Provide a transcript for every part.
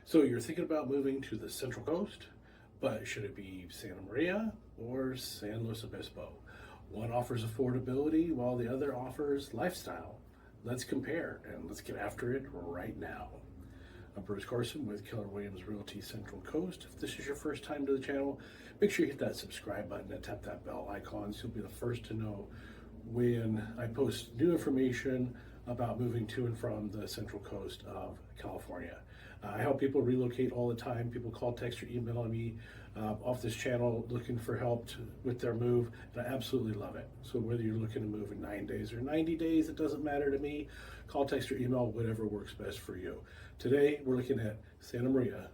So you're thinking about moving to the Central Coast, but should it be Santa Maria or San Luis Obispo? One offers affordability while the other offers lifestyle. Let's compare and let's get after it right now. I'm Bruce Carson with Keller Williams Realty Central Coast. If this is your first time to the channel, make sure you hit that subscribe button and tap that bell icon so you'll be the first to know when I post new information about moving to and from the Central Coast of California. I help people relocate all the time. People call, text, or email me off this channel looking for help with their move, and I absolutely love it. So whether you're looking to move in 9 days or 90 days, it doesn't matter to me. Call, text, or email, whatever works best for you. Today, we're looking at Santa Maria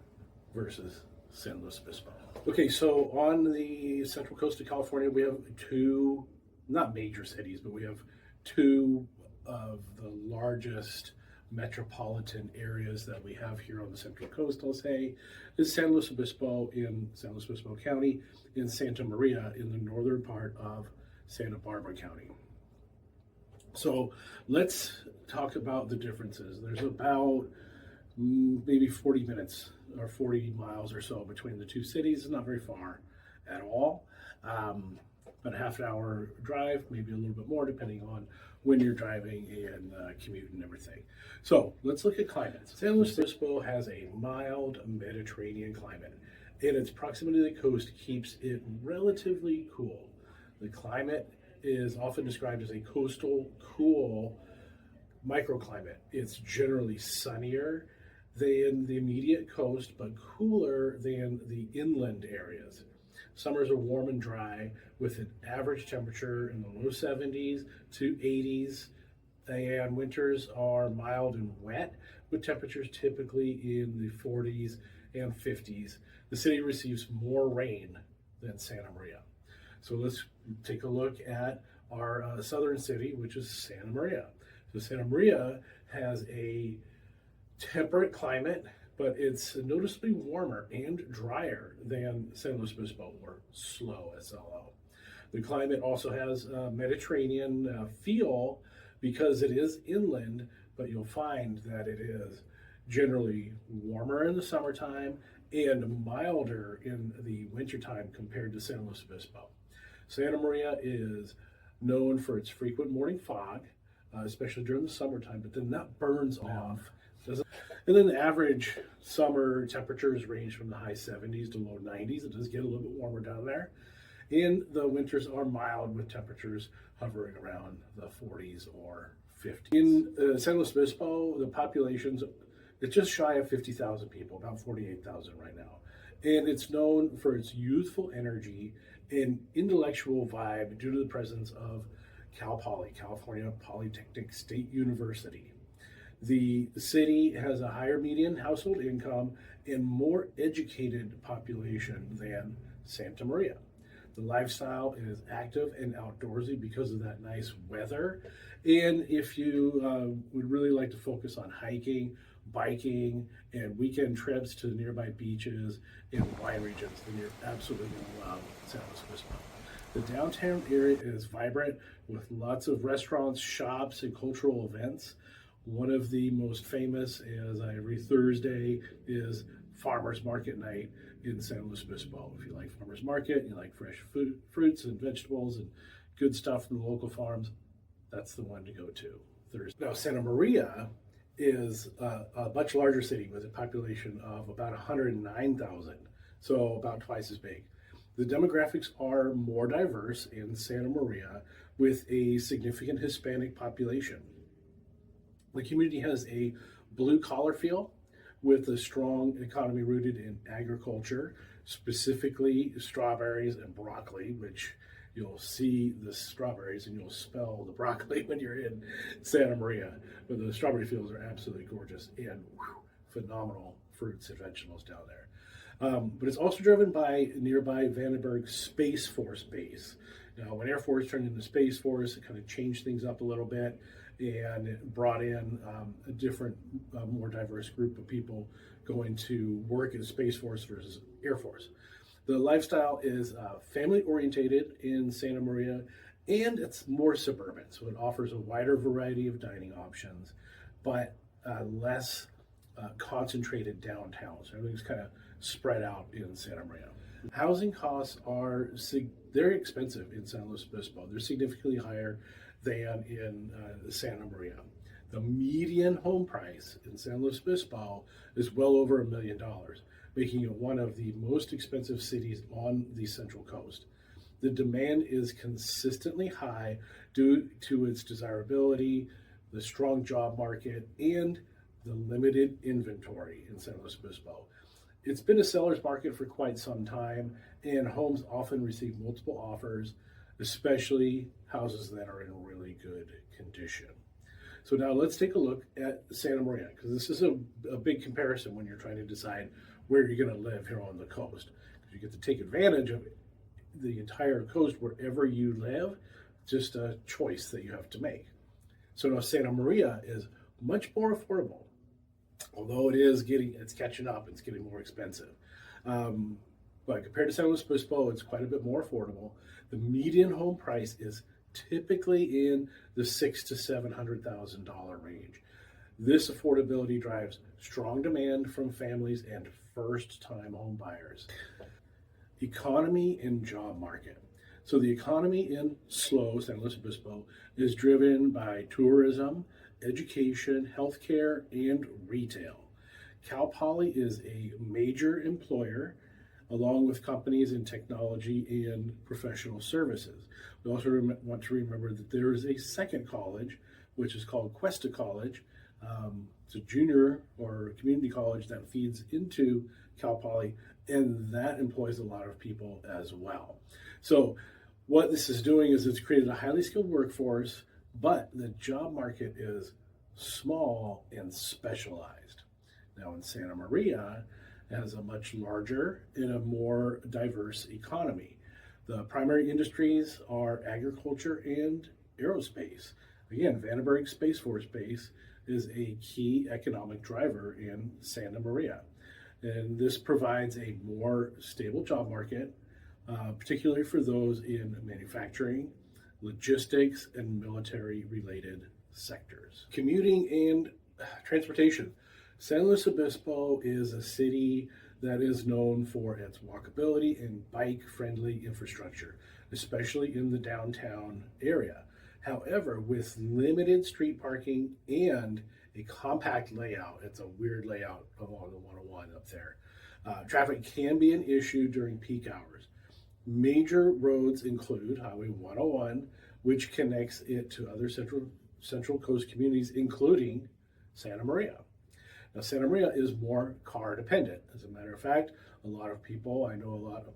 versus San Luis Obispo. Okay, so on the Central Coast of California, we have two, not major cities, but we have two of the largest metropolitan areas that we have here on the Central Coast, I'll say, is San Luis Obispo in San Luis Obispo County and Santa Maria in the northern part of Santa Barbara County. So let's talk about the differences. There's about maybe 40 minutes or 40 miles or so between the two cities. It's not very far at all. About a half an hour drive, maybe a little bit more depending on when you're driving and commute and everything. So let's look at climates. San Luis Obispo has a mild Mediterranean climate, and its proximity to the coast keeps it relatively cool. The climate is often described as a coastal cool microclimate. It's generally sunnier than the immediate coast, but cooler than the inland areas. Summers are warm and dry with an average temperature in the low 70s to 80s, and winters are mild and wet with temperatures typically in the 40s and 50s. The city receives more rain than Santa Maria. So let's take a look at our southern city, which is Santa Maria. So Santa Maria has a temperate climate, but it's noticeably warmer and drier than San Luis Obispo, or slow SLO. The climate also has a Mediterranean feel because it is inland, but you'll find that it is generally warmer in the summertime and milder in the wintertime compared to San Luis Obispo. Santa Maria is known for its frequent morning fog, especially during the summertime, but then that burns off. And then the average summer temperatures range from the high 70s to low 90s. It does get a little bit warmer down there. And the winters are mild with temperatures hovering around the 40s or 50s. In San Luis Obispo, the population's it's just shy of 50,000 people, about 48,000 right now. And it's known for its youthful energy and intellectual vibe due to the presence of Cal Poly, California Polytechnic State University. The city has a higher median household income and more educated population than Santa Maria. The lifestyle is active and outdoorsy because of that nice weather. And if you would really like to focus on hiking, biking, and weekend trips to the nearby beaches and wine regions, then you're absolutely going to love San Luis Obispo. The downtown area is vibrant with lots of restaurants, shops, and cultural events. One of the most famous is every Thursday is Farmers Market Night in San Luis Obispo. If you like farmers market, you like fresh food, fruits and vegetables and good stuff from the local farms, that's the one to go to Thursday. Now, Santa Maria is a much larger city with a population of about 109,000, so about twice as big. The demographics are more diverse in Santa Maria with a significant Hispanic population. The community has a blue-collar feel with a strong economy rooted in agriculture, specifically strawberries and broccoli, which you'll see the strawberries and you'll smell the broccoli when you're in Santa Maria. But the strawberry fields are absolutely gorgeous and phenomenal fruits and vegetables down there. But it's also driven by nearby Vandenberg Space Force Base. Now, when Air Force turned into Space Force, it kind of changed things up a little bit, and it brought in a different, more diverse group of people going to work in Space Force versus Air Force. The lifestyle is family orientated in Santa Maria, and it's more suburban, so it offers a wider variety of dining options, but less concentrated downtown. So everything's kind of spread out in Santa Maria. Housing costs are very expensive in San Luis Obispo. They're significantly higher than in Santa Maria. The median home price in San Luis Obispo is well over $1 million, making it one of the most expensive cities on the Central Coast. The demand is consistently high due to its desirability, the strong job market, and the limited inventory in San Luis Obispo. It's been a seller's market for quite some time, and homes often receive multiple offers, especially houses that are in really good condition. So now let's take a look at Santa Maria, because this is a big comparison when you're trying to decide where you're going to live here on the coast. Because you get to take advantage of the entire coast wherever you live, just a choice that you have to make. So now Santa Maria is much more affordable. Although it's catching up, it's getting more expensive. But compared to San Luis Obispo, it's quite a bit more affordable. The median home price is typically in the $600,000 to $700,000 range. This affordability drives strong demand from families and first-time home buyers. Economy and job market. So the economy in San Luis Obispo is driven by tourism, education, healthcare, and retail. Cal Poly is a major employer, along with companies in technology and professional services. We also want to remember that there is a second college, which is called Cuesta College. It's a junior or community college that feeds into Cal Poly, and that employs a lot of people as well. So what this is doing is it's created a highly skilled workforce, but the job market is small and specialized. Now in Santa Maria, it has a much larger and a more diverse economy. The primary industries are agriculture and aerospace. Again, Vandenberg Space Force Base is a key economic driver in Santa Maria. And this provides a more stable job market, particularly for those in manufacturing, logistics, and military-related sectors. Commuting and transportation. San Luis Obispo is a city that is known for its walkability and bike-friendly infrastructure, especially in the downtown area. However, with limited street parking and a compact layout, it's a weird layout along the 101 up there, traffic can be an issue during peak hours. Major roads include Highway 101, which connects it to other Central Coast communities, including Santa Maria. Now, Santa Maria is more car dependent. As a matter of fact, I know a lot of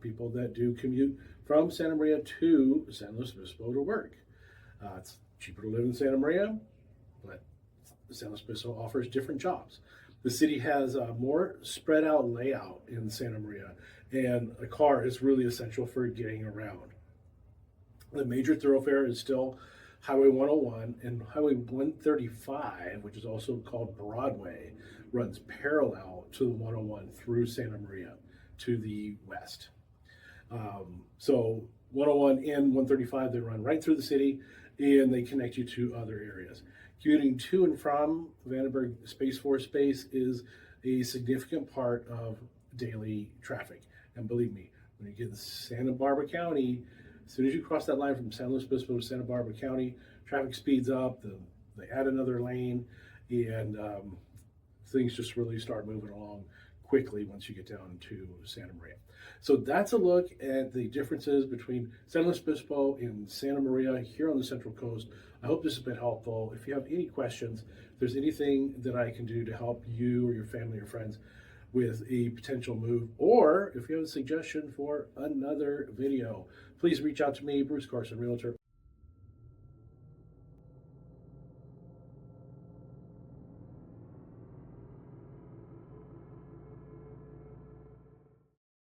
people that do commute from Santa Maria to San Luis Obispo to work. It's cheaper to live in Santa Maria, but San Luis Obispo offers different jobs. The city has a more spread out layout in Santa Maria, and a car is really essential for getting around. The major thoroughfare is still Highway 101, and Highway 135, which is also called Broadway, runs parallel to the 101 through Santa Maria to the west. So 101 and 135, they run right through the city, and they connect you to other areas. Commuting to and from Vandenberg Space Force Base is a significant part of daily traffic. And believe me, when you get in Santa Barbara County, as soon as you cross that line from San Luis Obispo to Santa Barbara County, traffic speeds up, they add another lane, and things just really start moving along quickly once you get down to Santa Maria. So that's a look at the differences between San Luis Obispo and Santa Maria here on the Central Coast. I hope this has been helpful. If you have any questions, if there's anything that I can do to help you or your family or friends with a potential move, or if you have a suggestion for another video, please reach out to me, Bruce Carson, Realtor.